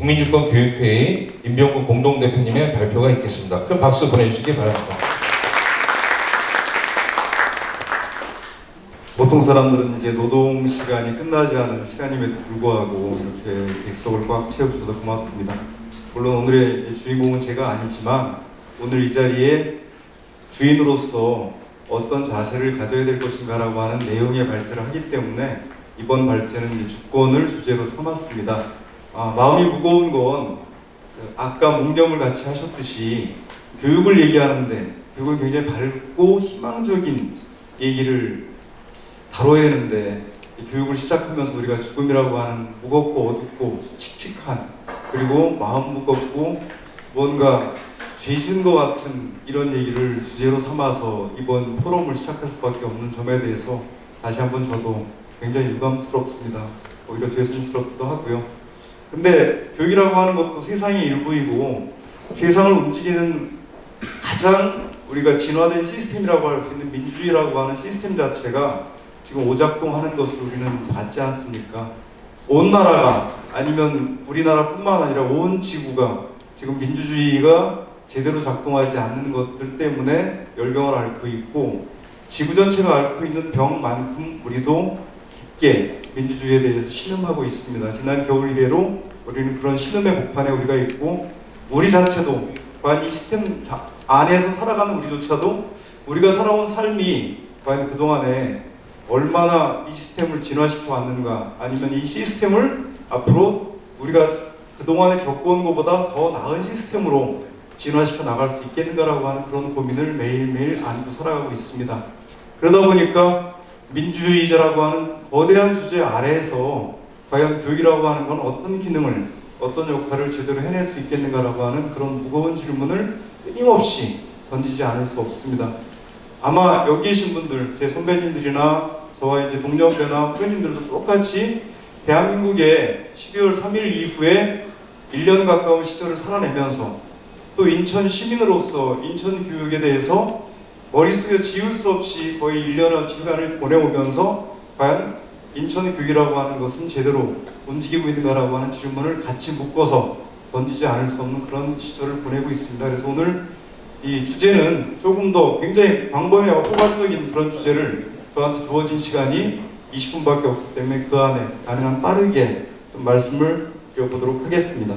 국민주권교육회의 임병국 공동대표님의 발표가 있겠습니다. 큰 박수 보내주시기 바랍니다. 보통 사람들은 이제 노동 시간이 끝나지 않은 시간임에도 불구하고 이렇게 객석을 꽉 채워주셔서 고맙습니다. 물론 오늘의 주인공은 제가 아니지만 오늘 이 자리에 주인으로서 어떤 자세를 가져야 될 것인가라고 하는 내용의 발제를 하기 때문에 이번 발제는 주권을 주제로 삼았습니다. 마음이 무거운 건 아까 묵념을 같이 하셨듯이 교육을 얘기하는데 교육은 굉장히 밝고 희망적인 얘기를 다뤄야 되는데 교육을 시작하면서 우리가 죽음이라고 하는 무겁고 어둡고 칙칙한 그리고 마음 무겁고 뭔가 죄진 것 같은 이런 얘기를 주제로 삼아서 이번 포럼을 시작할 수밖에 없는 점에 대해서 다시 한번 저도 굉장히 유감스럽습니다. 오히려 죄송스럽기도 하고요. 근데 교육이라고 하는 것도 세상의 일부이고 세상을 움직이는 가장 우리가 진화된 시스템이라고 할 수 있는 민주주의라고 하는 시스템 자체가 지금 오작동하는 것을 우리는 봤지 않습니까? 온 나라가 아니면 우리나라뿐만 아니라 온 지구가 지금 민주주의가 제대로 작동하지 않는 것들 때문에 열병을 앓고 있고 지구 전체가 앓고 있는 병만큼 우리도 깊게 민주주의에 대해서 신음하고 있습니다. 지난 겨울 이래로 우리는 그런 신음의 복판에 우리가 있고 우리 자체도 과연 이 시스템 안에서 살아가는 우리조차도 우리가 살아온 삶이 과연 그동안에 얼마나 이 시스템을 진화시켜 왔는가 아니면 이 시스템을 앞으로 우리가 그동안에 겪어온 것보다 더 나은 시스템으로 진화시켜 나갈 수 있겠는가라고 하는 그런 고민을 매일매일 안고 살아가고 있습니다. 그러다 보니까 민주주의자라고 하는 거대한 주제 아래에서 과연 교육이라고 하는 건 어떤 기능을 어떤 역할을 제대로 해낼 수 있겠는가라고 하는 그런 무거운 질문을 끊임없이 던지지 않을 수 없습니다. 아마 여기 계신 분들, 제 선배님들이나 저와 이제 동년배나 후배님들도 똑같이 대한민국의 12월 3일 이후에 1년 가까운 시절을 살아내면서 또 인천 시민으로서 인천 교육에 대해서 머릿속에 지울 수 없이 거의 1년의 시간을 보내오면서 과연 인천 교육이라고 하는 것은 제대로 움직이고 있는가라고 하는 질문을 같이 묶어서 던지지 않을 수 없는 그런 시절을 보내고 있습니다. 그래서 오늘 이 주제는 조금 더 굉장히 광범위하고 포괄적인 그런 주제를 저한테 주어진 시간이 20분밖에 없기 때문에 그 안에 가능한 빠르게 좀 말씀을 드려보도록 하겠습니다.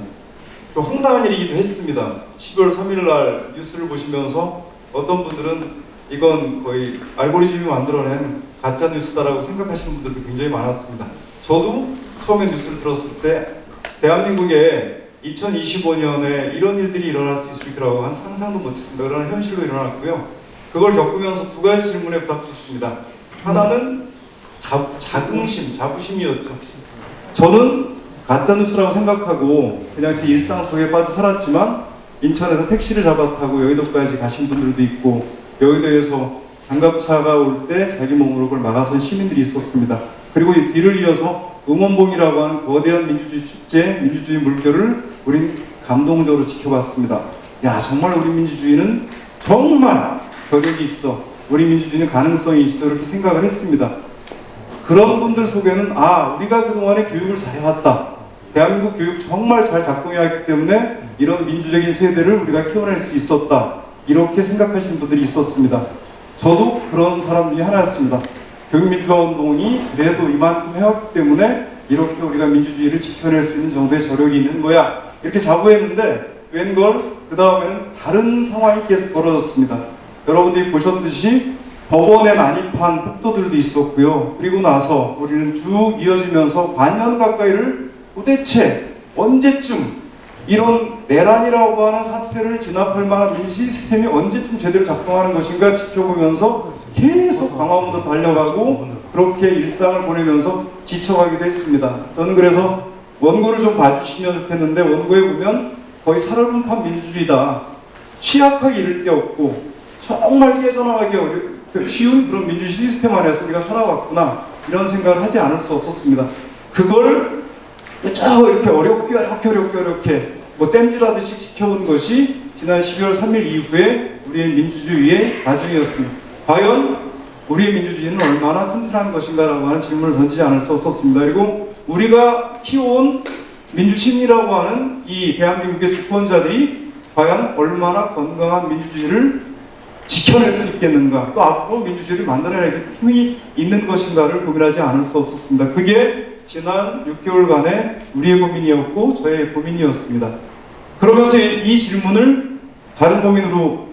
좀 황당한 일이기도 했습니다. 12월 3일 날 뉴스를 보시면서 어떤 분들은 이건 거의 알고리즘이 만들어낸 가짜 뉴스다라고 생각하시는 분들도 굉장히 많았습니다. 저도 처음에 뉴스를 들었을 때 대한민국에 2025년에 이런 일들이 일어날 수 있을 거라고 한 상상도 못했습니다. 그러나 현실로 일어났고요. 그걸 겪으면서 두 가지 질문에 부닥쳤습니다. 하나는 자부심이었죠. 저는 가짜뉴스라고 생각하고 그냥 제 일상 속에 빠져 살았지만 인천에서 택시를 잡아 타고 여의도까지 가신 분들도 있고 여의도에서 장갑차가 올 때 자기 몸으로 그걸 막아선 시민들이 있었습니다. 그리고 이 뒤를 이어서 응원봉이라고 하는 거대한 민주주의 축제, 민주주의 물결을 우린 감동적으로 지켜봤습니다. 야, 정말 우리 민주주의는 정말 저력이 있어. 우리 민주주의는 가능성이 있어. 이렇게 생각을 했습니다. 그런 분들 속에는 우리가 그동안에 교육을 잘해왔다. 대한민국 교육 정말 잘 작동해왔기 때문에 이런 민주적인 세대를 우리가 키워낼 수 있었다. 이렇게 생각하시는 분들이 있었습니다. 저도 그런 사람 중에 하나였습니다. 교육민주화 운동이 그래도 이만큼 해왔기 때문에 이렇게 우리가 민주주의를 지켜낼 수 있는 정도의 저력이 있는 거야. 이렇게 자부했는데 웬걸 그 다음에는 다른 상황이 계속 벌어졌습니다. 여러분들이 보셨듯이 법원에 난입한 폭도들도 있었고요. 그리고 나서 우리는 쭉 이어지면서 반년 가까이를 도대체 언제쯤 이런 내란이라고 하는 사태를 진압할 만한 이 시스템이 언제쯤 제대로 작동하는 것인가 지켜보면서 계속 방화문으로 달려가고 그렇게 일상을 보내면서 지쳐가기도 했습니다. 저는 그래서 원고를 좀 봐주시면 좋겠는데 원고에 보면 거의 살얼음판 민주주의다. 취약하게 이를 데 없고 정말 깨져나가기 쉬운 그런 민주주의 시스템 안에서 우리가 살아왔구나 이런 생각을 하지 않을 수 없었습니다. 그걸 이렇게 어렵게 뭐 땜질하듯이 지켜본 것이 지난 12월 3일 이후에 우리의 민주주의의 과정이었습니다. 과연 우리의 민주주의는 얼마나 튼튼한 것인가라고 하는 질문을 던지지 않을 수 없었습니다. 그리고 우리가 키워온 민주심이라고 하는 이 대한민국의 주권자들이 과연 얼마나 건강한 민주주의를 지켜낼 수 있겠는가, 또 앞으로 민주주의를 만들어내기 힘이 있는 것인가를 고민하지 않을 수 없었습니다. 그게 지난 6개월간의 우리의 고민이었고 저의 고민이었습니다. 그러면서 이 질문을 다른 고민으로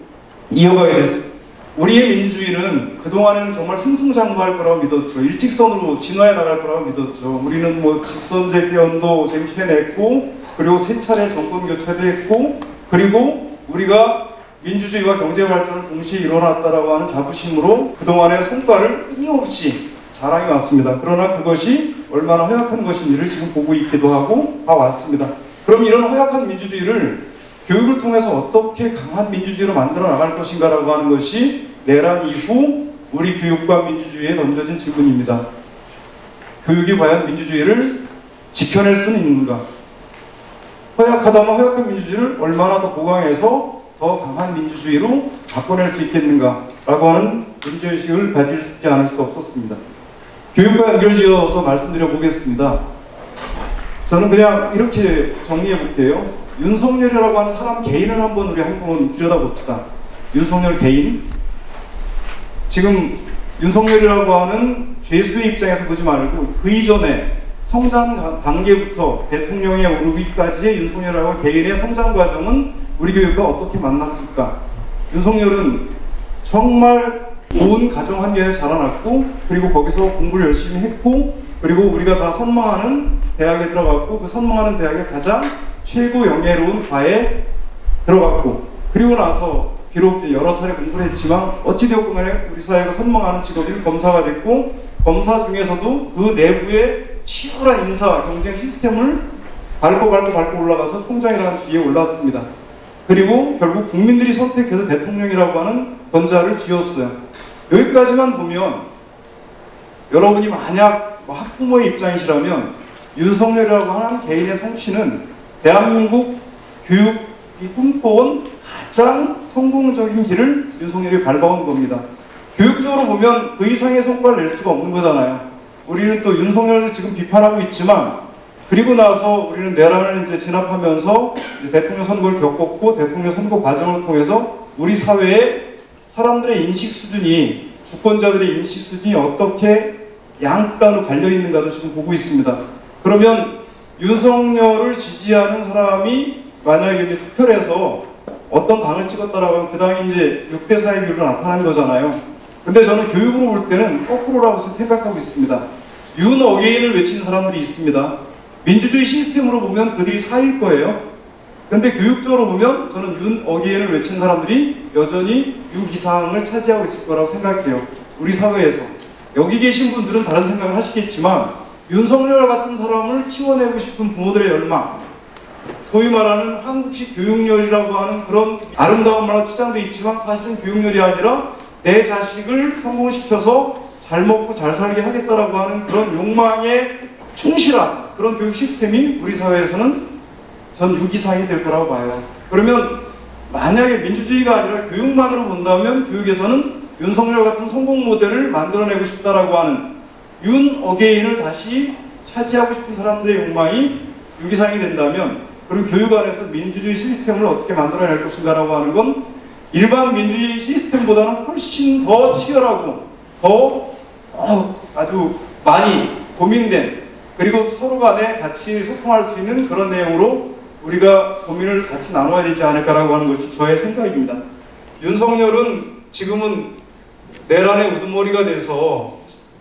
이어가게 됐습니다. 우리의 민주주의는 그동안에는 정말 승승장구할 거라고 믿었죠. 일직선으로 진화해 나갈 거라고 믿었죠. 우리는 뭐 직선제 개헌도 쟁취해냈고, 그리고 세 차례 정권 교체도 했고, 그리고 우리가 민주주의와 경제 발전을 동시에 일어났다라고 하는 자부심으로 그동안의 성과를 끊임없이 자랑해 왔습니다. 그러나 그것이 얼마나 허약한 것인지를 지금 보고 있기도 하고 봐왔습니다. 그럼 이런 허약한 민주주의를 교육을 통해서 어떻게 강한 민주주의로 만들어 나갈 것인가라고 하는 것이 내란 이후 우리 교육과 민주주의에 던져진 질문입니다. 교육이 과연 민주주의를 지켜낼 수는 있는가? 허약하다면 허약한 민주주의를 얼마나 더 보강해서 더 강한 민주주의로 바꿔낼 수 있겠는가? 라고 하는 문제의식을 가질 수 있지 않을 수 없었습니다. 교육과 연결지어서 말씀드려 보겠습니다. 저는 그냥 이렇게 정리해 볼게요. 윤석열이라고 하는 사람 개인을 한번 우리 한번 들여다봅시다. 윤석열 개인. 지금 윤석열이라고 하는 죄수의 입장에서 보지 말고 그 이전에 성장 단계부터 대통령에 오르기까지의 윤석열이라고 개인의 성장 과정은 우리 교육과 어떻게 만났을까? 윤석열은 정말 좋은 가정 환경에 자라났고, 그리고 거기서 공부를 열심히 했고, 그리고 우리가 다 선망하는 대학에 들어갔고, 그 선망하는 대학의 가장 최고 영예로운 과에 들어갔고, 그리고 나서 비록 여러 차례 공부를 했지만 어찌되었건 간에 우리 사회가 선망하는 직업인 검사가 됐고, 검사 중에서도 그 내부의 치열한 인사 경쟁 시스템을 밟고 올라가서 총장이라는 지위에 올랐습니다. 그리고 결국 국민들이 선택해서 대통령이라고 하는 권좌를 쥐었어요. 여기까지만 보면 여러분이 만약 학부모의 입장이시라면 윤석열이라고 하는 개인의 성취는 대한민국 교육이 꿈꿔온 가장 성공적인 길을 윤석열이 밟아온 겁니다. 교육적으로 보면 그 이상의 성과를 낼 수가 없는 거잖아요. 우리는 또 윤석열을 지금 비판하고 있지만, 그리고 나서 우리는 내란을 이제 진압하면서 이제 대통령 선거를 겪었고, 대통령 선거 과정을 통해서 우리 사회의 사람들의 인식 수준이, 주권자들의 인식 수준이 어떻게 양극단으로 갈려 있는가도 지금 보고 있습니다. 그러면 윤석열을 지지하는 사람이 만약에 투표를 해서 어떤 당을 찍었다라고 하면 그 당이 이제 6대4의 비율로 나타나는 거잖아요. 근데 저는 교육으로 볼 때는 거꾸로라고 생각하고 있습니다. 윤 어게인을 외치는 사람들이 있습니다. 민주주의 시스템으로 보면 그들이 4일 거예요. 근데 교육적으로 보면 저는 윤 어게인을 외치는 사람들이 여전히 6 이상을 차지하고 있을 거라고 생각해요. 우리 사회에서. 여기 계신 분들은 다른 생각을 하시겠지만 윤석열 같은 사람을 키워내고 싶은 부모들의 열망, 소위 말하는 한국식 교육열이라고 하는 그런 아름다운 말로 치장되어 있지만 사실은 교육열이 아니라 내 자식을 성공시켜서 잘 먹고 잘 살게 하겠다라고 하는 그런 욕망에 충실한 그런 교육 시스템이 우리 사회에서는 전 6 이상이 될 거라고 봐요. 그러면 만약에 민주주의가 아니라 교육만으로 본다면 교육에서는 윤석열 같은 성공 모델을 만들어내고 싶다라고 하는 윤 어게인을 다시 차지하고 싶은 사람들의 욕망이 6 이상이 된다면, 그럼 교육 안에서 민주주의 시스템을 어떻게 만들어낼 것인가라고 하는 건 일반 민주주의 시스템보다는 훨씬 더 치열하고 더 아주 많이 고민된, 그리고 서로 간에 같이 소통할 수 있는 그런 내용으로 우리가 고민을 같이 나눠야 되지 않을까라고 하는 것이 저의 생각입니다. 윤석열은 지금은 내란의 우두머리가 돼서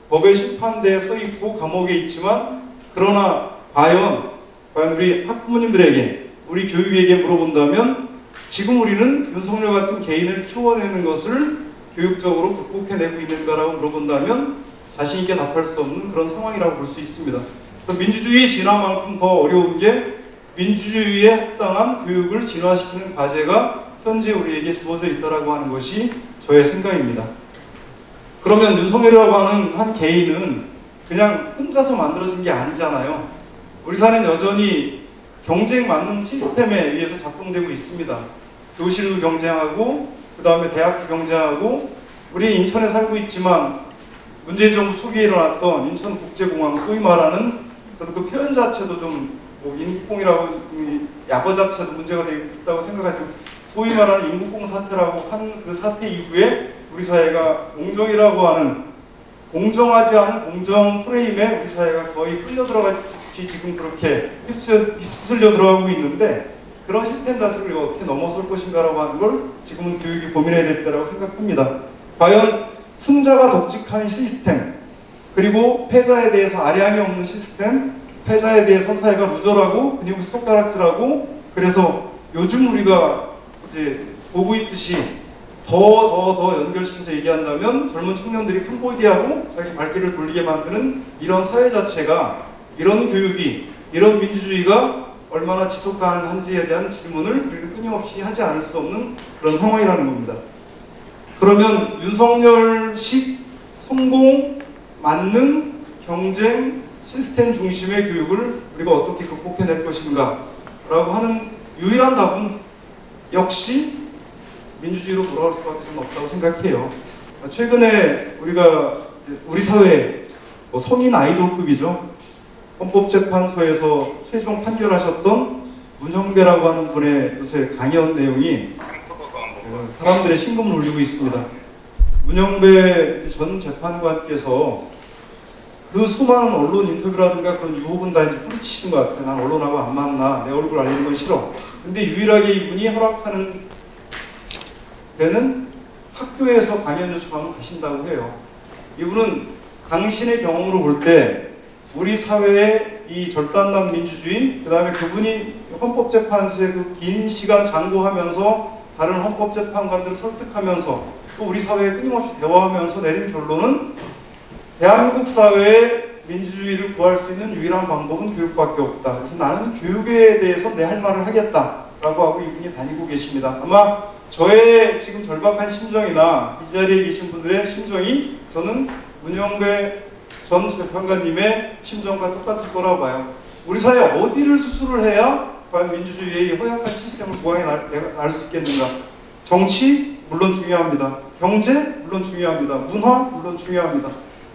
법의 심판대에 서 있고 감옥에 있지만, 그러나 과연 우리 학부모님들에게, 우리 교육에게 물어본다면 지금 우리는 윤석열 같은 개인을 키워내는 것을 교육적으로 극복해내고 있는가라고 물어본다면 자신 있게 답할 수 없는 그런 상황이라고 볼 수 있습니다. 민주주의 진화만큼 더 어려운 게 민주주의에 합당한 교육을 진화시키는 과제가 현재 우리에게 주어져 있다라고 하는 것이 저의 생각입니다. 그러면 윤석열이라고 하는 한 개인은 그냥 혼자서 만들어진 게 아니잖아요. 우리 사회는 여전히 경쟁 만능 시스템에 의해서 작동되고 있습니다. 교실도 경쟁하고, 그 다음에 대학도 경쟁하고, 우리 인천에 살고 있지만 문재인 정부 초기에 일어났던 인천국제공항, 소위 말하는 그 표현 자체도 좀 뭐 인국공이라고 약어 자체도 문제가 있다고 생각하지만 소위 말하는 인국공 사태라고 한 그 사태 이후에 우리 사회가 공정이라고 하는 공정하지 않은 공정 프레임에 우리 사회가 거의 끌려 들어가듯이 지금 그렇게 휩쓸려 들어가고 있는데 그런 시스템 자체를 어떻게 넘어설 것인가라고 하는 걸 지금은 교육이 고민해야 될 때라고 생각합니다. 과연 승자가 독직한 시스템 그리고 패자에 대해서 아량이 없는 시스템 패자에 대해서 사회가 루저라고 그리고 손가락질하고 그래서 요즘 우리가 이제 보고 있듯이 더 연결시켜서 얘기한다면 젊은 청년들이 캄보디아로 자기 발길을 돌리게 만드는 이런 사회 자체가 이런 교육이 이런 민주주의가 얼마나 지속 가능한지에 대한 질문을 우리는 끊임없이 하지 않을 수 없는 그런 상황이라는 겁니다. 그러면 윤석열식 성공, 만능, 경쟁, 시스템 중심의 교육을 우리가 어떻게 극복해낼 것인가 라고 하는 유일한 답은 역시 민주주의로 돌아올 수밖에 없다고 생각해요. 최근에 우리 사회 성인 아이돌급이죠. 헌법재판소에서 최종 판결하셨던 문형배라고 하는 분의 요새 강연 내용이 사람들의 심금을 울리고 있습니다. 문형배 전 재판관께서 그 수많은 언론 인터뷰라든가 그런 유혹은 다 이제 뿌리치신 것 같아. 난 언론하고 안 만나. 내 얼굴 알리는 건 싫어. 근데 유일하게 이분이 허락하는 데는 학교에서 강연 요청하면 가신다고 해요. 이분은 당신의 경험으로 볼 때 우리 사회의 이 절단난 민주주의, 그 다음에 그분이 헌법재판소에 그 긴 시간 장고하면서 다른 헌법재판관들을 설득하면서 또 우리 사회에 끊임없이 대화하면서 내린 결론은 대한민국 사회의 민주주의를 구할 수 있는 유일한 방법은 교육밖에 없다. 그래서 나는 교육에 대해서 내 할 말을 하겠다라고 하고 이분이 다니고 계십니다. 아마 저의 지금 절박한 심정이나 이 자리에 계신 분들의 심정이 저는 문형배 전 재판관님의 심정과 똑같을 거라고 봐요. 우리 사회 어디를 수술을 해야 과연 민주주의의 허약한 시스템을 보강해 날 수 있겠는가? 정치? 물론 중요합니다. 경제? 물론 중요합니다. 문화? 물론 중요합니다.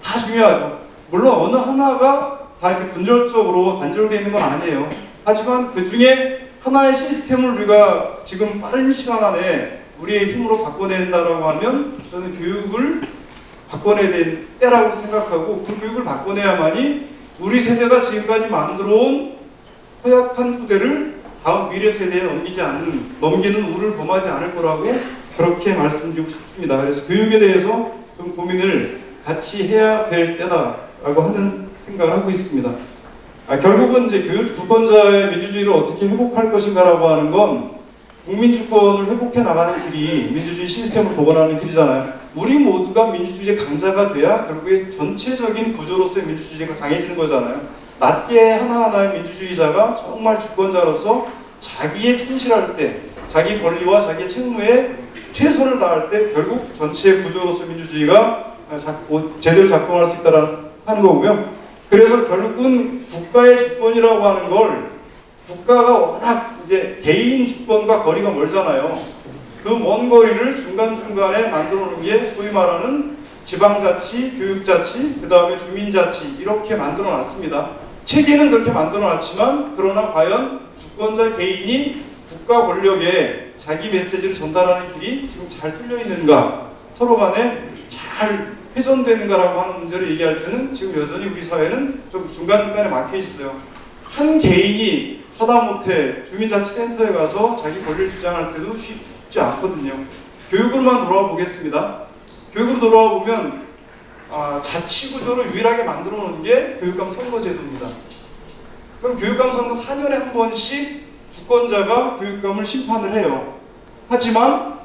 다 중요하죠. 물론 어느 하나가 다 이렇게 근절적으로 단절되어 있는 건 아니에요. 하지만 그 중에 하나의 시스템을 우리가 지금 빠른 시간 안에 우리의 힘으로 바꿔낸다라고 하면 저는 교육을 바꿔내야 될 때라고 생각하고 그 교육을 바꿔내야만이 우리 세대가 지금까지 만들어온 허약한 후대를 다음 미래 세대에 넘기는 우를 범하지 않을 거라고 그렇게 말씀드리고 싶습니다. 그래서 교육에 대해서 좀 고민을 같이 해야 될 때다라고 하는 생각을 하고 있습니다. 결국은 이제 교육 주권자의 민주주의를 어떻게 회복할 것인가라고 하는 건 국민 주권을 회복해 나가는 길이 민주주의 시스템을 복원하는 길이잖아요. 우리 모두가 민주주의의 강자가 돼야 결국에 전체적인 구조로서의 민주주의가 강해지는 거잖아요. 낮게 하나하나의 민주주의자가 정말 주권자로서 자기에 충실할 때, 자기 권리와 자기 책무에 최선을 다할 때 결국 전체 구조로서 민주주의가 제대로 작동할 수 있다는 하는 거고요. 그래서 결국은 국가의 주권이라고 하는 걸 국가가 워낙 이제 개인 주권과 거리가 멀잖아요. 그 먼 거리를 중간중간에 만들어 놓은 게 소위 말하는 지방자치, 교육자치, 그 다음에 주민자치 이렇게 만들어 놨습니다. 체계는 그렇게 만들어 놨지만 그러나 과연 주권자 개인이 국가 권력에 자기 메시지를 전달하는 길이 지금 잘 뚫려 있는가, 서로 간에 잘 회전되는가라고 하는 문제를 얘기할 때는 지금 여전히 우리 사회는 좀 중간중간에 막혀 있어요. 한 개인이 하다못해 주민자치센터에 가서 자기 권리를 주장할 때도 쉽지 않거든요. 교육으로만 돌아와 보겠습니다. 교육으로 돌아와 보면 자치구조를 유일하게 만들어 놓은 게 교육감 선거제도입니다. 그럼 교육감 선거 4년에 한 번씩 주권자가 교육감을 심판을 해요. 하지만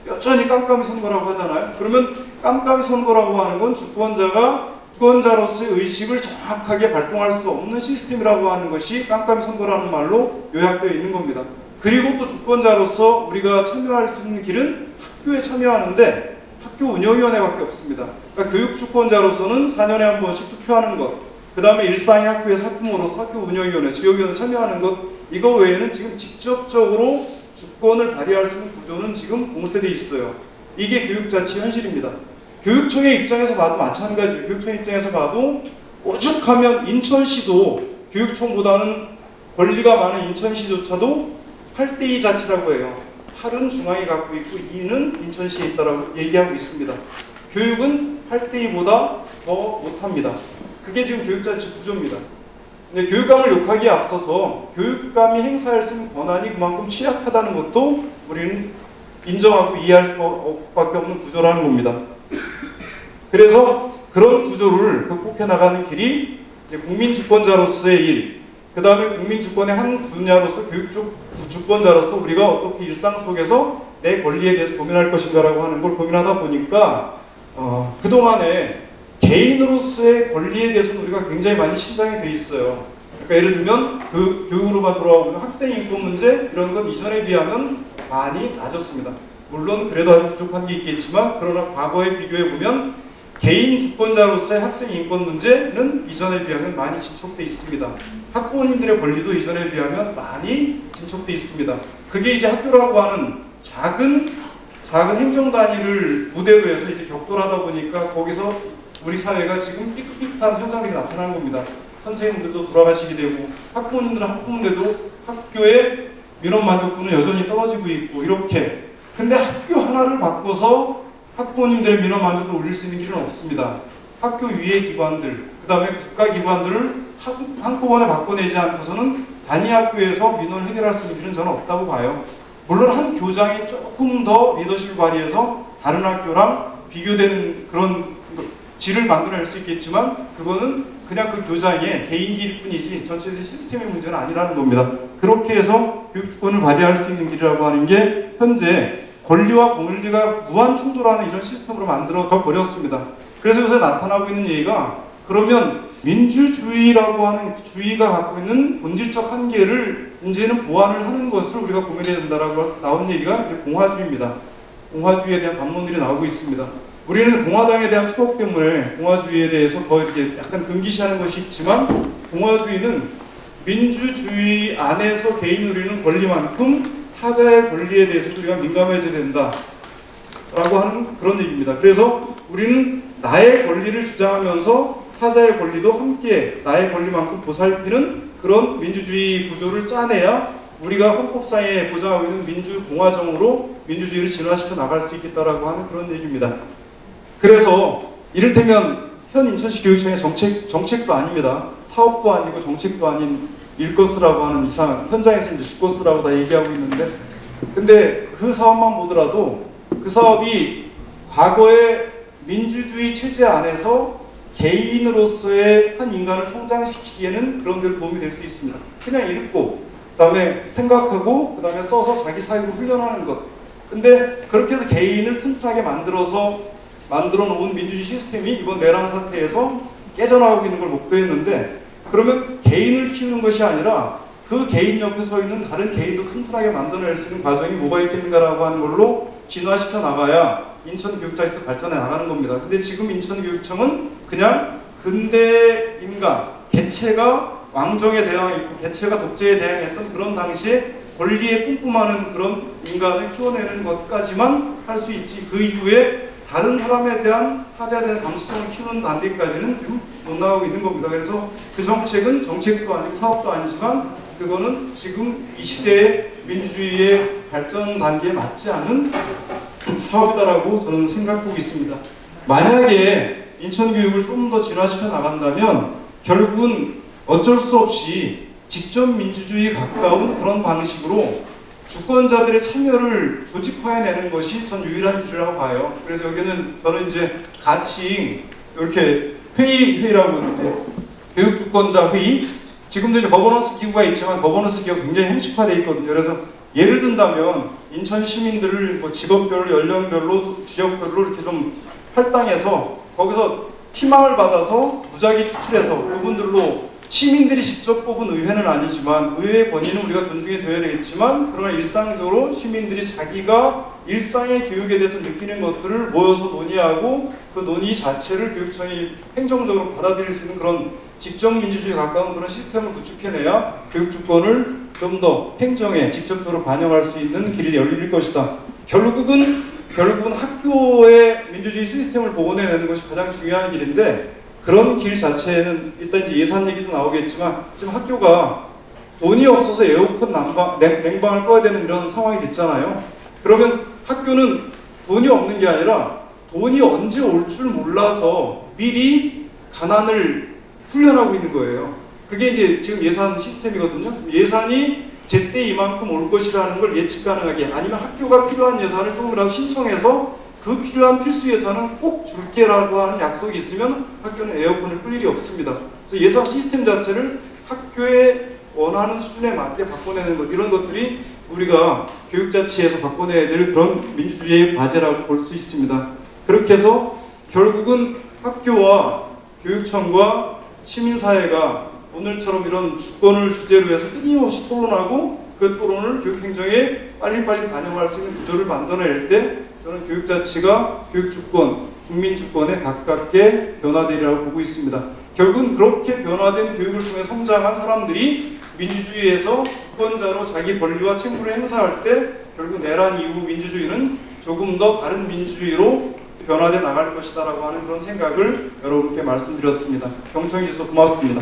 여전히 깜깜이 선거라고 하잖아요. 그러면 깜깜이 선거라고 하는 건 주권자로서의 의식을 정확하게 발동할 수 없는 시스템이라고 하는 것이 깜깜이 선거라는 말로 요약되어 있는 겁니다. 그리고 또 주권자로서 우리가 참여할 수 있는 길은 학교에 참여하는데 학교 운영위원회밖에 없습니다. 그러니까 교육 주권자로서는 4년에 한 번씩 투표하는 것, 그 다음에 일상의 학교의 사품으로서 학교 운영위원회, 지역위원회 참여하는 것, 이거 외에는 지금 직접적으로 주권을 발휘할 수 있는 구조는 지금 공세되어 있어요. 이게 교육자치 현실입니다. 교육청의 입장에서 봐도 마찬가지예요. 교육청 입장에서 봐도 오죽하면 인천시도 교육청보다는 권리가 많은 인천시조차도 8대2 자치라고 해요. 8은 중앙이 갖고 있고 2는 인천시에 있다라고 얘기하고 있습니다. 교육은 8대2보다 더 못합니다. 그게 지금 교육자치 구조입니다. 근데 교육감을 욕하기에 앞서서 교육감이 행사할 수 있는 권한이 그만큼 취약하다는 것도 우리는 인정하고 이해할 수밖에 없는 구조라는 겁니다. 그래서 그런 구조를 극복해 나가는 길이 이제 국민주권자로서의 일, 그 다음에 국민주권의 한 분야로서 교육적 주권자로서 우리가 어떻게 일상 속에서 내 권리에 대해서 고민할 것인가라고 하는 걸 고민하다 보니까 그동안에 개인으로서의 권리에 대해서는 우리가 굉장히 많이 신장이 돼 있어요. 그러니까 예를 들면 그 교육으로만 돌아오면 학생 인권 문제 이런 건 이전에 비하면 많이 낮았습니다. 물론 그래도 아주 부족한 게 있겠지만 그러나 과거에 비교해 보면 개인 주권자로서의 학생 인권 문제는 이전에 비하면 많이 진척돼 있습니다. 학부모님들의 권리도 이전에 비하면 많이 진척돼 있습니다. 그게 이제 학교라고 하는 작은 행정 단위를 무대로 해서 이제 격돌하다 보니까 거기서 우리 사회가 지금 삐끗삐끗한 현상들이 나타나는 겁니다. 선생님들도 돌아가시게 되고 학부모님들은 학부모인데도 학교의 민원 만족도는 여전히 떨어지고 있고 이렇게. 근데 학교 하나를 바꿔서 학부모님들의 민원 만족도를 올릴 수 있는 길은 없습니다. 학교 위의 기관들, 그 다음에 국가기관들을 한꺼번에 바꿔내지 않고서는 단위 학교에서 민원을 해결할 수 있는 길은 저는 없다고 봐요. 물론 한 교장이 조금 더 리더십을 발휘해서 다른 학교랑 비교되는 그런 질을 만들어낼 수 있겠지만 그거는 그냥 그 교장의 개인기일 뿐이지 전체적인 시스템의 문제는 아니라는 겁니다. 그렇게 해서 교육주권을 발휘할 수 있는 길이라고 하는 게 현재 권리와 권리가 무한 충돌하는 이런 시스템으로 만들어 버렸습니다. 그래서 요새 나타나고 있는 얘기가 그러면 민주주의라고 하는 주의가 갖고 있는 본질적 한계를 이제는 보완을 하는 것을 우리가 고민해야 된다라고 나온 얘기가 이제 공화주의입니다. 공화주의에 대한 반론들이 나오고 있습니다. 우리는 공화당에 대한 추억 때문에 공화주의에 대해서 더 이렇게 약간 금기시하는 것이 있지만 공화주의는 민주주의 안에서 개인 누리는 권리만큼 타자의 권리에 대해서 우리가 민감해져야 된다라고 하는 그런 얘기입니다. 그래서 우리는 나의 권리를 주장하면서 타자의 권리도 함께 나의 권리만큼 보살피는 그런 민주주의 구조를 짜내야 우리가 헌법상에 보장하고 있는 민주공화정으로 민주주의를 진화시켜 나갈 수 있겠다라고 하는 그런 얘기입니다. 그래서 이를테면 현 인천시 교육청의 정책도 아닙니다. 사업도 아니고 정책도 아닌 일것이라고 하는 이상 현장에서 이제 죽것이라고 다 얘기하고 있는데 근데 그 사업만 보더라도 그 사업이 과거의 민주주의 체제 안에서 개인으로서의 한 인간을 성장시키기에는 그런 데로 도움이 될 수 있습니다. 그냥 읽고 그 다음에 생각하고 그 다음에 써서 자기 사유로 훈련하는 것. 근데 그렇게 해서 개인을 튼튼하게 만들어 놓은 민주주의 시스템이 이번 내란 사태에서 깨져나가고 있는 걸 목도했는데 그러면 개인을 키우는 것이 아니라 그 개인 옆에 서 있는 다른 개인도 튼튼하게 만들어낼 수 있는 과정이 뭐가 있겠는가라고 하는 걸로 진화시켜 나가야 인천교육자치도 발전해 나가는 겁니다. 근데 지금 인천교육청은 그냥 근대 인간, 개체가 왕정에 대항했고 개체가 독재에 대항했던 그런 당시에 권리에 뿜뿜하는 그런 인간을 키워내는 것까지만 할 수 있지 그 이후에 다른 사람에 대한 타자에 대한 감수성을 키우는 단계까지는 지금 못 나가고 있는 겁니다. 그래서 그 정책은 정책도 아니고 사업도 아니지만 그거는 지금 이 시대의 민주주의의 발전 단계에 맞지 않는 사업이다라고 저는 생각하고 있습니다. 만약에 인천교육을 좀 더 진화시켜 나간다면 결국은 어쩔 수 없이 직접 민주주의에 가까운 그런 방식으로 주권자들의 참여를 조직화해내는 것이 전 유일한 길이라고 봐요. 그래서 여기는 저는 이제 가칭 이렇게 회의라고 하는데 교육주권자 회의 지금도 이제 거버넌스 기구가 있지만 거버넌스 기구가 굉장히 형식화되어 있거든요. 그래서 예를 든다면 인천 시민들을 뭐 직업별로 연령별로 지역별로 이렇게 좀 할당해서 거기서 희망을 받아서 무작위 추출해서 그분들로 시민들이 직접 뽑은 의회는 아니지만 의회의 권위는 우리가 존중해 줘야 되겠지만 그러나 일상적으로 시민들이 자기가 일상의 교육에 대해서 느끼는 것들을 모여서 논의하고 그 논의 자체를 교육청이 행정적으로 받아들일 수 있는 그런 직접 민주주의에 가까운 그런 시스템을 구축해내야 교육주권을 좀 더 행정에 직접적으로 반영할 수 있는 길이 열릴 것이다. 결국은 학교의 민주주의 시스템을 복원해내는 것이 가장 중요한 길인데 그런 길 자체는 일단 이제 예산 얘기도 나오겠지만 지금 학교가 돈이 없어서 에어컨 냉방을 꺼야 되는 이런 상황이 됐잖아요. 그러면 학교는 돈이 없는 게 아니라 돈이 언제 올 줄 몰라서 미리 가난을 훈련하고 있는 거예요. 그게 이제 지금 예산 시스템이거든요. 예산이 제때 이만큼 올 것이라는 걸 예측 가능하게, 아니면 학교가 필요한 예산을 조금이라도 신청해서 그 필요한 필수 예산은 꼭 줄게라고 하는 약속이 있으면 학교는 에어컨을 끌 일이 없습니다. 그래서 예산 시스템 자체를 학교에 원하는 수준에 맞게 바꿔내는 것, 이런 것들이 우리가 교육자치에서 바꿔내야 될 그런 민주주의의 과제라고 볼 수 있습니다. 그렇게 해서 결국은 학교와 교육청과 시민사회가 오늘처럼 이런 주권을 주제로 해서 끊임없이 토론하고, 그 토론을 교육행정에 빨리빨리 반영할 수 있는 구조를 만들어낼 때 저는 교육자치가 교육주권, 국민주권에 가깝게 변화되리라고 보고 있습니다. 결국은 그렇게 변화된 교육을 통해 성장한 사람들이 민주주의에서 주권자로 자기 권리와 책무를 행사할 때 결국 내란 이후 민주주의는 조금 더 다른 민주주의로 변화돼 나갈 것이다라고 하는 그런 생각을 여러분께 말씀드렸습니다. 경청해 주셔서 고맙습니다.